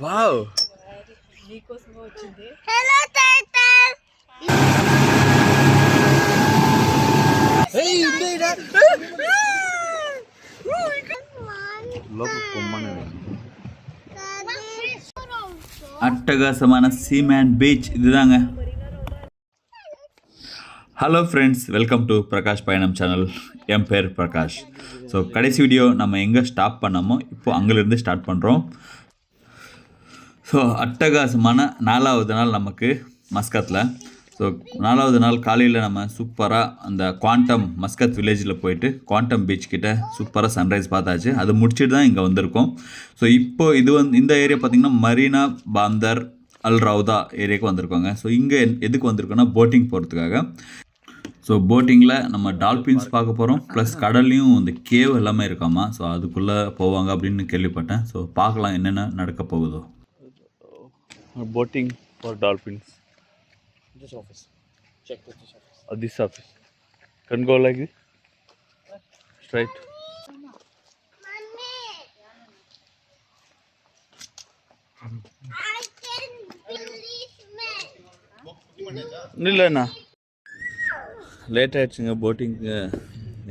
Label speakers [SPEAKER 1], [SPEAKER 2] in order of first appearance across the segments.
[SPEAKER 1] Wow
[SPEAKER 2] నీకోసమే వచ్చింది.
[SPEAKER 3] Hello title.
[SPEAKER 1] ఏయ్ ఇందేడా లోపు పొమ్మనే அட்டகாசமான சீமேன் பீச் இதுதாங்க. Hello friends, welcome to Prakash பயணம் சேனல். என் பேர் பிரகாஷ். ஸோ கடைசி வீடியோ நம்ம எங்கே ஸ்டாப் பண்ணோமோ இப்போது அங்கேருந்து ஸ்டார்ட் பண்ணுறோம். ஸோ அட்டகாசமான 4வது நாள் நமக்கு மஸ்கத்தில். ஸோ 4வது நாள் காலையில் நம்ம சூப்பராக அந்த குவாண்டம் மஸ்கத் வில்லேஜில் போயிட்டு குவாண்டம் பீச் கிட்ட சூப்பராக சன்ரைஸ் பார்த்தாச்சு. அது முடிச்சுட்டு தான் இங்கே வந்திருக்கோம். ஸோ இப்போது இது இந்த ஏரியா பார்த்திங்கன்னா மரீனா பாந்தர் அல் ரவுதா ஏரியாவுக்கு வந்திருக்கோங்க. ஸோ இங்கே எதுக்கு வந்திருக்கோன்னா போட்டிங் போகிறதுக்காக. ஸோ போட்டிங்கில் நம்ம டால்ஃபின்ஸ் பார்க்க போகிறோம். ப்ளஸ் கடல்லையும் இந்த கேவ் எல்லாமே இருக்காமா. ஸோ அதுக்குள்ளே போவாங்க அப்படின்னு கேள்விப்பட்டேன். ஸோ பார்க்கலாம் என்னென்ன நடக்க போகுதோ. Boating for dolphins.
[SPEAKER 4] This office. Check with this office.
[SPEAKER 1] This office. Can go like this? Straight.
[SPEAKER 3] Mommy. I can policeman.
[SPEAKER 1] இல்லைண்ணா லேட் ஆகிடுச்சுங்க. போட்டிங்கு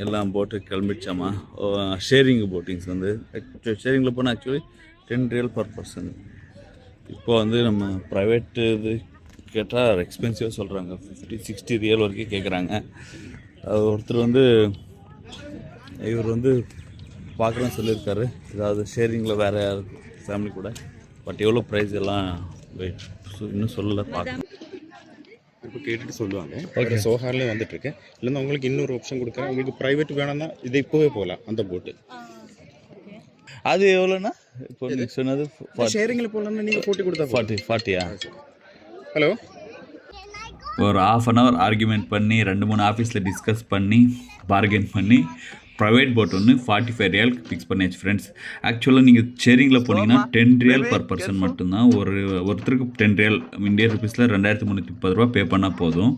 [SPEAKER 1] எல்லாம் போட்டு கிளம்பிடுச்சாமா. ஷேரிங் போட்டிங்ஸ் வந்து ஷேரிங்கில் போனால் ஆக்சுவலி 10 ரியல் பர் பர்சன். இப்போ வந்து நம்ம ப்ரைவேட்டு இது கேட்டால் எக்ஸ்பென்சிவாக சொல்கிறாங்க. 50-60 ரியல் வரைக்கும் கேட்குறாங்க. ஒருத்தர் வந்து இவர் வந்து பார்க்குறேன்னு சொல்லியிருக்காரு, ஏதாவது ஷேரிங்கில் வேறு ஃபேமிலி கூட. பட் எவ்வளோ ப்ரைஸ் எல்லாம் இன்னும் சொல்லலை, பார்க்க
[SPEAKER 4] இப்போ கேட்டுட்டு சொல்லுவாங்க. ஓகே, சோஹார்லேயே வந்துட்டுருக்கு. இல்லைன்னா உங்களுக்கு இன்னொரு ஆப்ஷன் கொடுக்குறேன். உங்களுக்கு ப்ரைவேட் வேணும்னா இது இப்போவே போகலாம் அந்த போட்டு.
[SPEAKER 1] அது எவ்வளோண்ணா இப்போ நீங்கள் சொன்னது?
[SPEAKER 4] ஷேரிங்கில் போகலாம்னா நீங்கள் 40 கொடுத்தா
[SPEAKER 1] 40யா?
[SPEAKER 4] ஹலோ,
[SPEAKER 1] ஒரு 1/2 hour ஆர்குமெண்ட் பண்ணி 2-3 ஆஃபீஸில் டிஸ்கஸ் பண்ணி பார்கெயின் பண்ணி ப்ரைவேட் போட் ஒன்று 45 ரியலுக்கு ஃபிக்ஸ் பண்ணியாச்சு ஃப்ரெண்ட்ஸ். ஆக்சுவலாக நீங்கள் ஷேரிங்கில் போனீங்கன்னா 10 ரியல் பர் பர்சன் மட்டும்தான். ஒருத்தருக்கு 10 ரியல் இந்தியன் ருபீஸில் 2330 ரூபா பே பண்ணால் போதும்.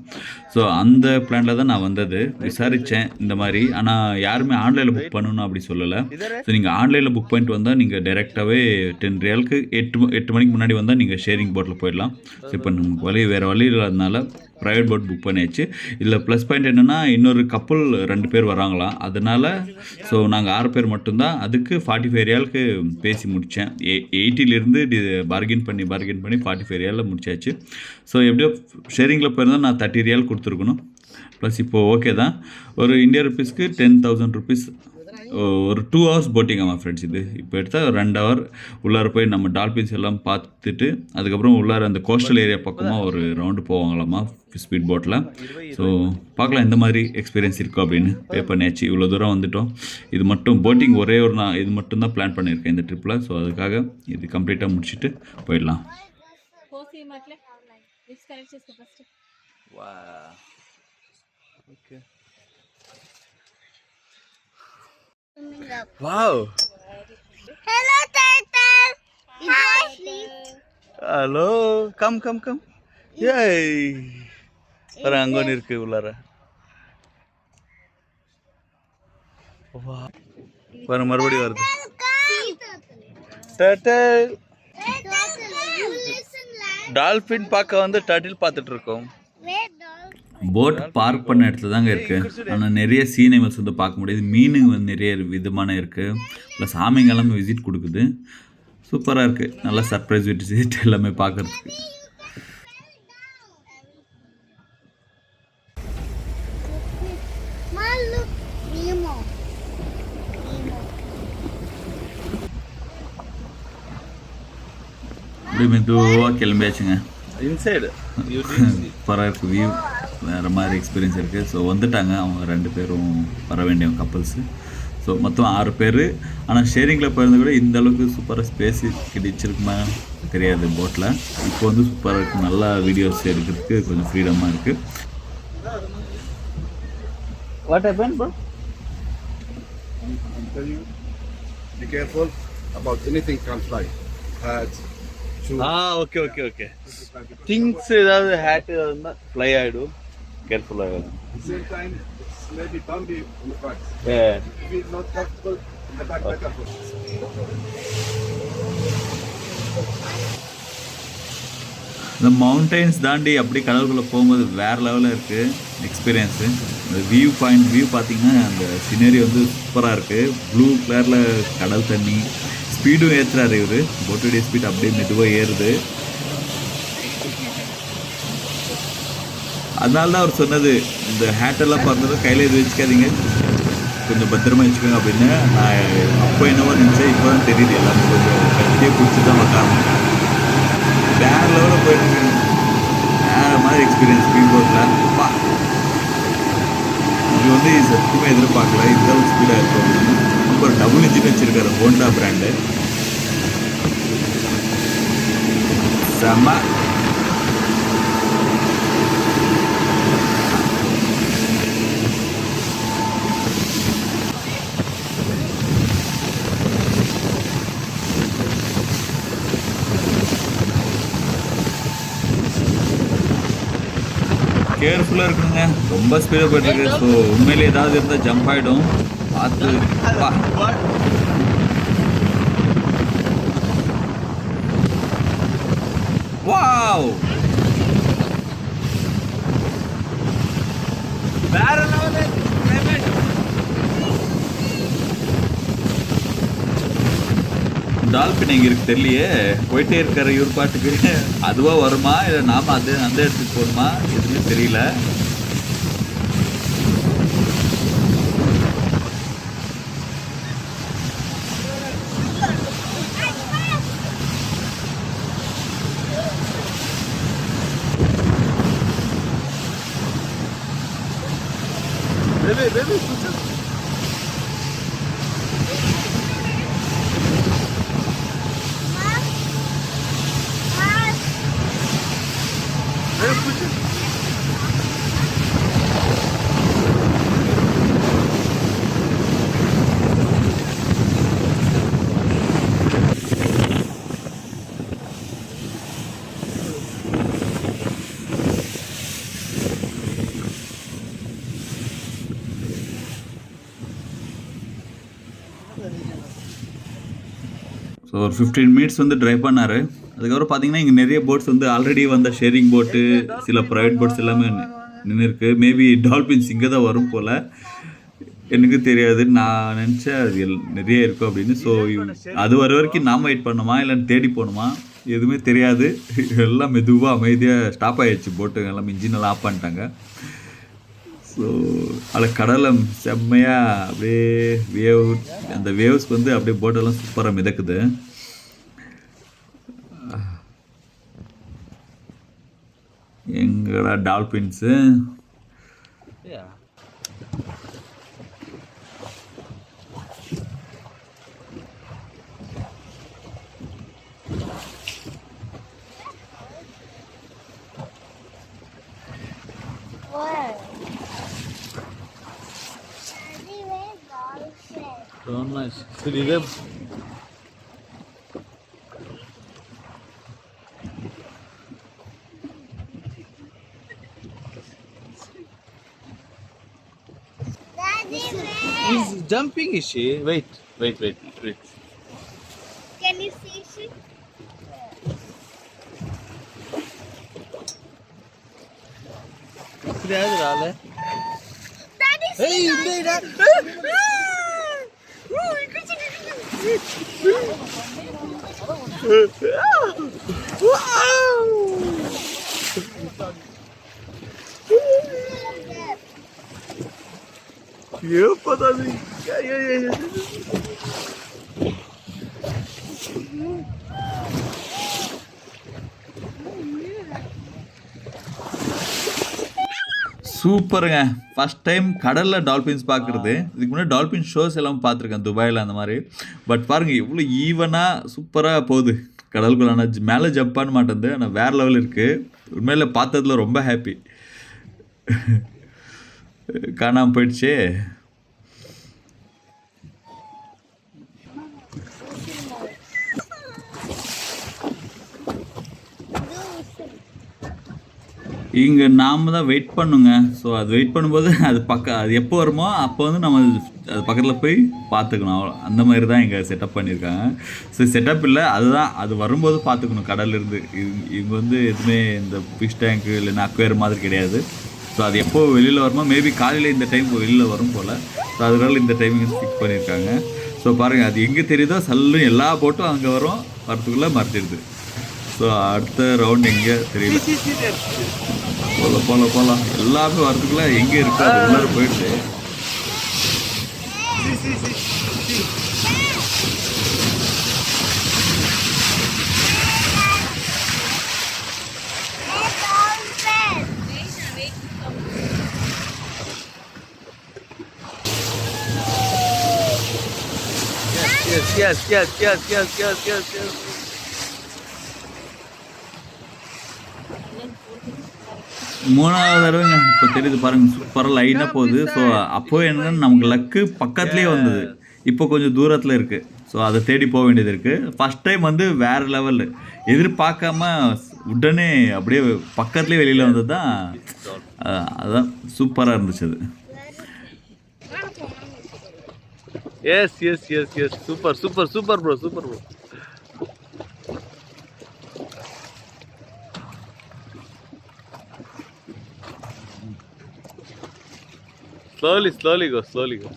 [SPEAKER 1] ஸோ அந்த பிளானில் தான் நான் வந்தது. விசாரித்தேன் இந்த மாதிரி. ஆனால் யாருமே ஆன்லைனில் புக் பண்ணணும் அப்படி சொல்லலை. ஸோ நீங்கள் ஆன்லைனில் புக் பண்ணிட்டு வந்தால் நீங்கள் டைரெக்டாகவே 10 ரியலுக்கு 8 மணிக்கு முன்னாடி வந்தால் நீங்கள் ஷேரிங் போட்டில் போயிடலாம். ஸோ இப்போ நமக்கு வேறு வழி இல்லாதனால ப்ரைவேட் போட் புக் பண்ணியாச்சு. இதில் ப்ளஸ் பாயிண்ட் என்னென்னா இன்னொரு கப்புள் 2 பேர் வராங்களாம். அதனால் ஸோ நாங்கள் 6 பேர் மட்டும்தான். அதுக்கு 45 ரியாலுக்கு பேசி முடித்தேன். 80லேருந்து பார்கெயின் பண்ணி 45 ரியாலில் முடிச்சாச்சு. ஸோ எப்படியோ ஷேரிங்கில் போயிருந்தால் நான் 30 ரியால் கொடுத்துருக்கணும். ப்ளஸ் இப்போது ஓகே தான். ஒரு இந்தியன் ருபீஸ்க்கு 10,000 ருபீஸ். ஒரு 2 hours போட்டிங் ஆமாம் ஃப்ரெண்ட்ஸ். இது இப்போ எடுத்தால் 2 hour உள்ளார போய் நம்ம டால்ஃபின்ஸ் எல்லாம் பார்த்துட்டு அதுக்கப்புறம் உள்ளார அந்த கோஸ்டல் ஏரியா பக்கமாக ஒரு ரவுண்டு போவாங்களாமா ஸ்பீட் போட்டில். ஸோ பார்க்கலாம் எந்த மாதிரி எக்ஸ்பீரியன்ஸ் இருக்கும் அப்படின்னு. பே பண்ணியாச்சு. இவ்வளோ தூரம் வந்துவிட்டோம். இது மட்டும் போட்டிங் ஒரே ஒரு நான் இது மட்டும் தான் பிளான் பண்ணியிருக்கேன் இந்த ட்ரிப்பில். ஸோ அதுக்காக இது கம்ப்ளீட்டாக முடிச்சுட்டு போயிடலாம். Okay. Wow.
[SPEAKER 3] Hello turtle. Hi.
[SPEAKER 1] Hello. Come. Yay. Orang anggon இருக்கு உள்ளார. வா. பாரு மறுபடியும் வருது. டர்ட்டில். டால்ஃபின் பார்க்க வந்து டர்ட்டில் பார்த்துட்டு இருக்கோம். போட் பார்க் பண்ண இடத்துல தாங்க இருக்குது. ஆனால் நிறைய சீ அனிமல்ஸ் வந்து பார்க்க முடியுது. மீனுங்க வந்து நிறைய விதமான இருக்குது. ப்ளஸ் ஆமைங்க எல்லாமே விசிட் கொடுக்குது. சூப்பராக இருக்குது. நல்லா சர்ப்ரைஸ் விசிட் எல்லாமே பார்க்குறதுக்கு. அப்படியே மெதுவாக கிளம்பியாச்சுங்க. இன்சைடு சூப்பராக இருக்குது. வியூ வேறு மாதிரி எக்ஸ்பீரியன்ஸ் இருக்குது. ஸோ வந்துட்டாங்க அவங்க 2 பேரும் வர வேண்டியவங்க கப்புள்ஸு. ஸோ மொத்தம் 6 பேர். ஆனால் ஷேரிங்கில் போயிருந்தா கூட இந்த அளவுக்கு சூப்பராக ஸ்பேஸ் கிடைச்சிருக்குமா தெரியாது போட்டில். இப்போ வந்து சூப்பராக இருக்குது. நல்லா வீடியோஸ் எடுக்கிறதுக்கு கொஞ்சம் ஃப்ரீடமாக இருக்குது. What happen bro?
[SPEAKER 5] Be careful about anything can fly.
[SPEAKER 1] Okay. Things ஏதாவது ஹேட் ஏதாவது ஃப்ளை ஆகிடும். கேர்ஃபுல்லாக ஆகிடும்.
[SPEAKER 5] Same time, it's maybe bumpy on the back.
[SPEAKER 1] Yeah.
[SPEAKER 5] If it's not comfortable, in the back, careful.
[SPEAKER 1] இந்த mountains தாண்டி அப்படி கடலுக்குள்ளே போகும்போது வேறு லெவலில் இருக்குது எக்ஸ்பீரியன்ஸு. இந்த வியூ பார்த்தீங்கன்னா அந்த சினரி வந்து சூப்பராக இருக்குது. ப்ளூ கலரில் கடல் தண்ணி, ஸ்பீடும் ஏற்றுறாரு இவர். போட்டுடைய ஸ்பீட் அப்படியே மெதுவாக ஏறுது. அதனால தான் அவர் சொன்னது, இந்த ஹேட்டெல்லாம் பிறந்ததும் கையில் இது வச்சுக்காதீங்க, கொஞ்சம் பத்திரமா வச்சுக்கோங்க அப்படின்னு. நான் அப்போ என்னவோ நினச்சேன், இப்போ தான் தெரியுது எல்லாமே கொஞ்சம் கட்டியே பிடிச்சி தான் உட்காரணும். வேறு லெவலில் போயிட்டு வேறு மாதிரி எக்ஸ்பீரியன்ஸ் ஸ்பீட் போட்டில். பா, இது வந்து சத்தியமாக எதிர்பார்க்கல இந்த அளவுக்கு ஸ்பீடாக இருக்கும். இப்போ டபுள் இன்ஜின் வச்சுருக்காரு ஹோண்டா பிராண்டு. செம்ம. கேர்ஃபுல்லாக இருக்கணுங்க, ரொம்ப ஸ்பீடாக போயிட்டுருக்கு. ஸோ உண்மையிலே ஏதாவது இருந்தால் ஜம்ப் ஆகிடும், பார்த்து. வா, வாவ், வேற லெவல். டால்பின் எங்கே இருக்கு தெரியலையே, போயிட்டே இருக்காரு இவர் பாட்டுக்கு. அதுவாக வருமா இல்லை நாம அந்த இடத்துக்கு போகணுமா எதுவுமே தெரியல. ஸோ ஒரு 15 மினிட்ஸ் வந்து ட்ரைவ் பண்ணார். அதுக்கப்புறம் பார்த்தீங்கன்னா இங்கே நிறைய போட்ஸ் வந்து ஆல்ரெடி வந்த ஷேரிங் போட்டு, சில ப்ரைவேட் போட்ஸ் எல்லாமே நின்று இருக்கு. மேபி டால்பின்ஸ் இங்கே தான் வரும் போல், எனக்கு தெரியாது. நான் நினச்சேன் அது நிறைய இருக்கும் அப்படின்னு. ஸோ அது வர வரைக்கும் நாம் வெயிட் பண்ணணுமா இல்லைன்னு தேடி போகணுமா எதுவுமே தெரியாது. எல்லாம் மெதுவாக அமைதியாக ஸ்டாப் ஆகிடுச்சு போட்டு, எல்லாம் இன்ஜினெல்லாம் ஆஃப் பண்ணிட்டாங்க. ஸோ அதில் கடலை செம்மையாக அப்படியே அந்த வேவ்ஸ் வந்து அப்படியே போட்டெல்லாம் சூப்பராக மிதக்குது. எங்கடா டால்பின்ஸு? சரி, இதே
[SPEAKER 6] He's jumping, is she? Wait.
[SPEAKER 3] Can you see she?
[SPEAKER 6] Daddy, hey, you made that.
[SPEAKER 1] ये पता नहीं क्या ये சூப்பருங்க. ஃபஸ்ட் டைம் கடலில் டால்ஃபின்ஸ் பார்க்குறது. இதுக்கு முன்னாடி டால்ஃபின் ஷோஸ் எல்லாம் பார்த்துருக்கேன் துபாயில் அந்த மாதிரி. பட் பாருங்கள் எவ்வளோ ஈவனாக சூப்பராக போகுது கடலுக்குள்ள. ஆனால் மேலே ஜம்ப் பண்ண மாட்டேங்குது, ஆனால் வேறு லெவல் இருக்குது. உண்மையில் பார்த்ததுல ரொம்ப ஹாப்பி. காணாமல் போயிடுச்சு. இங்கே நாம் தான் வெயிட் பண்ணுங்க. ஸோ அது வெயிட் பண்ணும்போது அது எப்போ வருமோ அப்போ வந்து நம்ம அது பக்கத்தில் போய் பார்த்துக்கணும். அவ்வளோ அந்த மாதிரி தான் இங்கே செட்டப் பண்ணியிருக்காங்க. ஸோ செட்டப் இல்லை, அதுதான் அது வரும்போது பார்த்துக்கணும் கடல்லேருந்து. இங்கே வந்து எதுவுமே இந்த ஃபிஷ் டேங்க்கு இல்லைன்னா அக்வேர் மாதிரி கிடையாது. ஸோ அது எப்போ வெளியில் வருமோ, மேபி காலையில் இந்த டைம் வெளியில் வரும் போல். ஸோ அதனால இந்த டைமிங் ஃபிக்ஸ் பண்ணியிருக்காங்க. ஸோ பாருங்கள், அது எங்கே தெரியுதோ சல்லும் எல்லா போட்டும் அங்கே வரத்துக்குள்ளே மறைச்சிடுது. ஸோ அடுத்த ரவுண்ட் எங்கே தெரியல. போகலாம் எல்லாமே வரதுக்குள்ளே எங்கே இருக்கோ அது உள்ளார போயிடுது.
[SPEAKER 6] Yes.
[SPEAKER 1] மூணாவது தடவைங்க இப்போ தெரியுது பாருங்கள், சூப்பராக லைனாக போகுது. ஸோ அப்போது என்னென்னா நமக்கு லக்கு பக்கத்துலேயே வந்தது, இப்போ கொஞ்சம் தூரத்தில் இருக்குது. ஸோ அதை தேடி போக வேண்டியது இருக்குது. ஃபஸ்ட் டைம் வந்து வேறு லெவலு, எதிர்பார்க்காம உடனே அப்படியே பக்கத்துலேயே வெளியில் வந்தது தான். அதுதான் சூப்பராக இருந்துச்சு அது.
[SPEAKER 6] Yes. Super bro. Slowly go.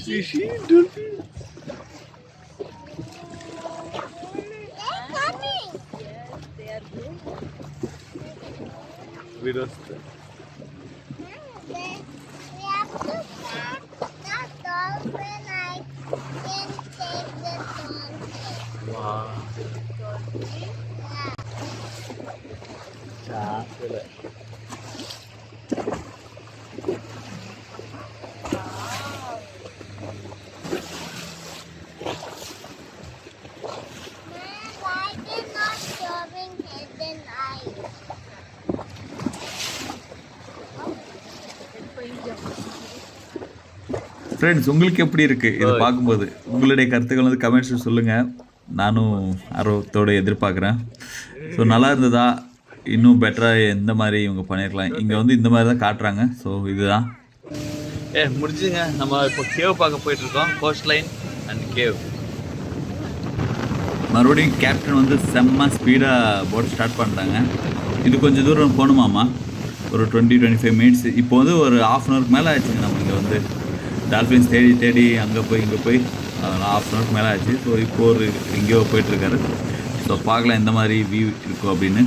[SPEAKER 6] Fish, dolphin.
[SPEAKER 2] They are good.
[SPEAKER 6] We lost.
[SPEAKER 3] We have to catch the dolphin. I can take the dolphin.
[SPEAKER 6] Wow.
[SPEAKER 3] Yeah. Why they're not showing head and eyes?
[SPEAKER 1] Friends, உங்களுக்கு எப்படி இருக்குது இதை பார்க்கும்போது? உங்களுடைய கருத்துக்கள் வந்து கமெண்ட்ஸில் சொல்லுங்கள். நானும் ஆர்வத்தோடு எதிர்பார்க்குறேன். ஸோ நல்லா இருந்ததா? இன்னும் பெட்டராக எந்த மாதிரி இவங்க பண்ணியிருக்கலாம்? இங்கே வந்து இந்த மாதிரி தான் காட்டுறாங்க. ஸோ இதுதான்
[SPEAKER 6] முடிஞ்சுங்க. நம்ம இப்போ கேவ் பார்க்க போயிட்டுருக்கோம். Cost line and gave.
[SPEAKER 1] மறுபடியும் கேப்டன் வந்து செம்ம ஸ்பீடாக போட் ஸ்டார்ட் பண்ணிட்டாங்க. இது கொஞ்சம் தூரம் போகணுமாம்மா, ஒரு 20-25 மினிட்ஸ். இப்போ வந்து ஒரு ½ மேலே ஆச்சுங்க. நம்ம இங்கே வந்து டால்ஃபின்ஸ் தேடி அங்கே போய் இங்கே போய் ½ மேலே ஆச்சு. ஸோ இப்போ ஒரு எங்கேயோ போயிட்டுருக்காரு. ஸோ பார்க்கலாம் எந்த மாதிரி வியூ இருக்கும் அப்படின்னு.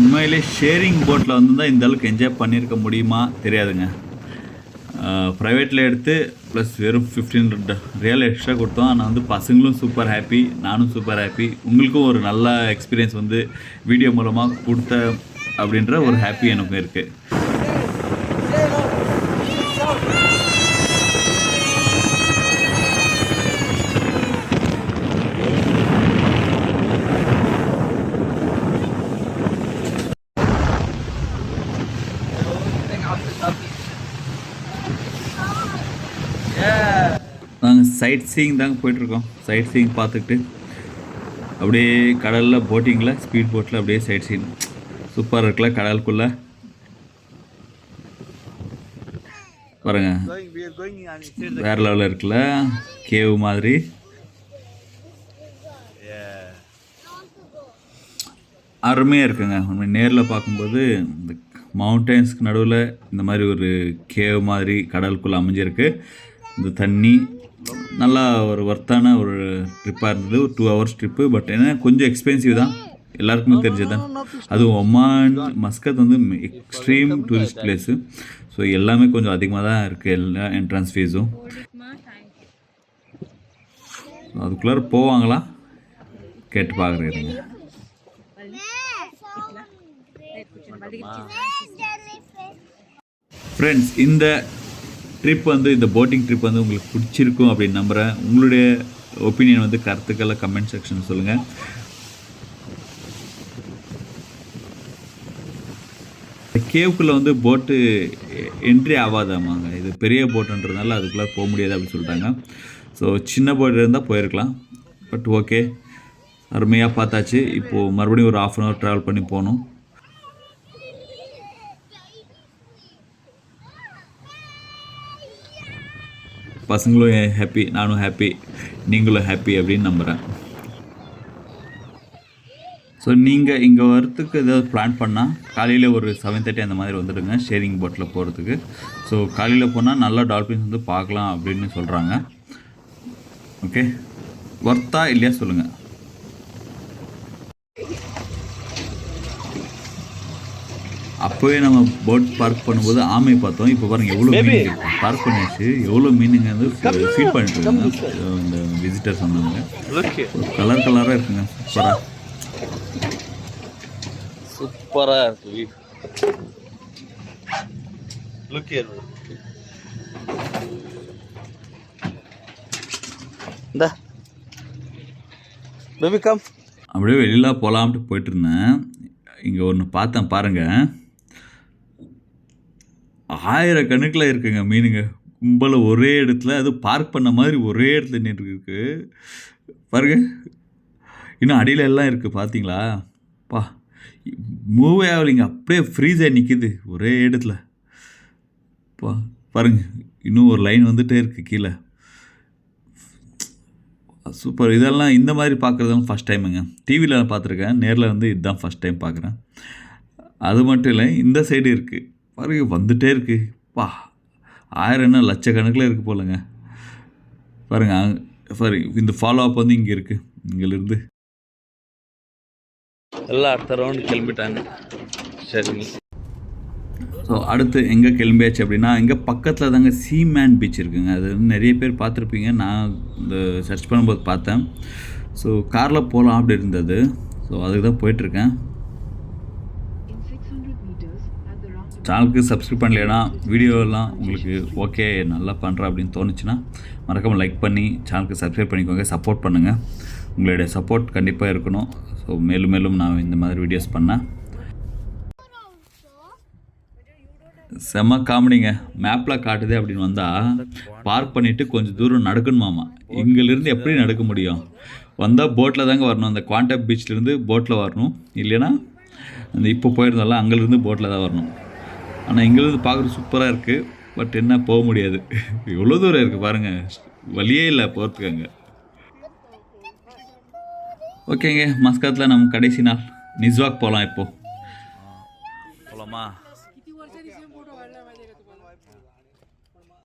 [SPEAKER 1] உண்மையிலே ஷேரிங் போட்டில் வந்து தான் இந்த அளவுக்கு என்ஜாய் பண்ணியிருக்க முடியுமா தெரியாதுங்க. ப்ரைவேட்டில் எடுத்து ப்ளஸ் வெறும் 1500 ரியால் எக்ஸ்ட்ரா கொடுத்தோம். ஆனால் வந்து பசங்களும் சூப்பர் ஹாப்பி, நானும் சூப்பர் ஹாப்பி. உங்களுக்கும் ஒரு நல்ல எக்ஸ்பீரியன்ஸ் வந்து வீடியோ மூலமாக கொடுத்த அப்படின்ற ஒரு ஹாப்பி எனக்கும் இருக்குது. நாங்கள் சைட் சீயிங் தாங்க போயிட்டுருக்கோம். சைட் சீயிங் பார்த்துக்கிட்டு அப்படியே கடலில் போட்டிங்கில் ஸ்பீட் போட்டில் அப்படியே சைட் சீயிங் சூப்பராக இருக்குல்ல. கடலுக்குள்ளே பாருங்க, வேறு லெவலில் இருக்குல்ல, கேவ் மாதிரி. அருமையாக இருக்குங்க. உண்மை நேரில் பார்க்கும்போது இந்த மவுண்டன்ஸ்க்கு நடுவில் இந்த மாதிரி ஒரு கேவ் மாதிரி கடலுக்குள்ளே அமைஞ்சிருக்கு. இந்த தண்ணி நல்லா ஒரு ஒர்த்தான ஒரு ட்ரிப்பாக இருந்தது. ஒரு 2 hours ட்ரிப்பு. பட் என்ன கொஞ்சம் எக்ஸ்பென்சிவ் தான், எல்லாருக்குமே தெரிஞ்சது தான். அதுவும் ஒமான் மஸ்கத் வந்து எக்ஸ்ட்ரீம் டூரிஸ்ட் பிளேஸு. ஸோ எல்லாமே கொஞ்சம் அதிகமாக தான் இருக்குது, எல்லா என்ட்ரன்ஸ் ஃபீஸும். அதுக்குள்ளார போவாங்களா கேட்டு பார்க்குறேங்க. ஃப்ரெண்ட்ஸ், இந்த ட்ரிப் வந்து இந்த போட்டிங் ட்ரிப் வந்து உங்களுக்கு பிடிச்சிருக்கும் அப்படின்னு நம்புகிறேன். உங்களுடைய ஒப்பீனியன் வந்து கருத்துக்களை கமெண்ட் செக்ஷன் சொல்லுங்கள். கேவுக்குள்ளே வந்து போட்டு என்ட்ரி ஆகாதாமாங்க. இது பெரிய போட்டுன்றதுனால அதுக்குள்ளே போக முடியாது அப்படின்னு சொல்லிட்டாங்க. ஸோ சின்ன போட் இருந்தால் போயிருக்கலாம். பட் ஓகே, அருமையாக பார்த்தாச்சு. இப்போது மறுபடியும் ஒரு 1/2 hour ட்ராவல் பண்ணி போகணும். பசங்களும் ஹாப்பி, நானும் ஹாப்பி, நீங்களும் ஹாப்பி அப்படின்னு நம்புகிறேன். ஸோ நீங்கள் இங்கே வரத்துக்கு ஏதாவது பிளான் பண்ணால் காலையில் ஒரு 7:30 அந்த மாதிரி வந்துடுங்க ஷேரிங் போட்டில் போகிறதுக்கு. ஸோ காலையில் போனால் நல்லா டால்ஃபின்ஸ் வந்து பார்க்கலாம் அப்படின்னு சொல்கிறாங்க. ஓகே, ஒர்த்தா இல்லையா சொல்லுங்கள். அப்போவே நம்ம போட் பார்க் பண்ணும்போது ஆமை பார்த்தோம். இப்போ பாருங்கள் எவ்வளோ மீன் பார்க் பண்ணியாச்சு. எவ்வளோ மீனுங்க வந்து ஃபீட் பண்ணிட்டு இருக்காங்க இந்த விசிட்டர் சொன்னாங்க. கலர் கலராக இருக்குங்க,
[SPEAKER 6] சூப்பராக இருக்கு வியூ. Look here. இந்த பேபி கம்.
[SPEAKER 1] அப்படியே வெளியில் போகலாம்ட்டு போயிட்டு இருந்தேன். இங்கே ஒன்று பார்த்தேன் பாருங்கள், 1000 கணக்கில் இருக்குங்க மீனுங்க கும்பல ஒரே இடத்துல. அது பார்க் பண்ண மாதிரி ஒரே இடத்துல நின்றுருக்கு பாருங்க. இன்னும் அடியில் எல்லாம் இருக்குது பார்த்தீங்களா? பா, மூவே ஆகலைங்க, அப்படியே ஃப்ரீஸாக நிற்கிது ஒரே இடத்துல. பா பாருங்க, இன்னும் ஒரு லைன் வந்துகிட்டே இருக்குது கீழே. சூப்பர். இதெல்லாம் இந்த மாதிரி பார்க்குறதெல்லாம் ஃபஸ்ட் டைமுங்க. டிவியில் பார்த்துருக்கேன், நேரில் வந்து இதுதான் ஃபஸ்ட் டைம் பார்க்குறேன். அது மட்டும் இல்லை, இந்த சைடு இருக்குது பாருங்க, வந்துகிட்டே இருக்குது. பா, 1000 என்ன லட்சக்கணக்கில் இருக்குது போலங்க. பாருங்கள், சாரி, இந்த ஃபாலோ அப் வந்து இங்கே இருக்குது. இங்கேருந்து
[SPEAKER 6] எல்லாம் அடுத்த ரவுண்டு கிளம்பிட்டாங்க. சரிங்க.
[SPEAKER 1] ஸோ அடுத்து எங்கே கிளம்பியாச்சு அப்படின்னா, இங்கே பக்கத்தில் தாங்க சீமேன் பீச் இருக்குங்க. அது வந்து நிறைய பேர் பார்த்துருப்பீங்க. நான் இந்த சர்ச் பண்ணும்போது பார்த்தேன். ஸோ காரில் போகலாம் அப்படி இருந்தது. ஸோ அதுக்கு தான் போயிட்டுருக்கேன். சேனலுக்கு சப்ஸ்கிரைப் பண்ணலைன்னா வீடியோலாம் உங்களுக்கு ஓகே நல்லா பண்ணுறேன் அப்படின்னு தோணுச்சுன்னா மறக்காமல் லைக் பண்ணி சேனலுக்கு சப்ஸ்கிரைப் பண்ணிக்கோங்க. சப்போர்ட் பண்ணுங்கள். உங்களுடைய சப்போர்ட் கண்டிப்பாக இருக்கணும். ஸோ மேலும் மேலும் நான் இந்த மாதிரி வீடியோஸ் பண்ணேன். செம்ம காமெடிங்க. மேப்பில் காட்டுது அப்படின்னு வந்தால் பார்க் பண்ணிவிட்டு கொஞ்சம் தூரம் நடக்கணுமாமா. இங்கேருந்து எப்படி நடக்க முடியும்? வந்தால் போட்டில் தாங்க வரணும். அந்த குவாண்டம் பீச்லேருந்து போட்டில் வரணும். இல்லைன்னா அந்த இப்போ போயிருந்தாலும் அங்கேருந்து போட்டில் தான் வரணும். ஆனால் இங்கேருந்து பார்க்குறது சூப்பராக இருக்குது. பட் என்ன போக முடியாது. எவ்வளோ தூரம் இருக்குது பாருங்கள், வழியே இல்லை போகிறதுக்கு அங்கே. ஓகேங்க, மஸ்கத்தில் நம்ம கடைசி நாள் நிஸ்வாக் போகலாம். இப்போது போகலாமா?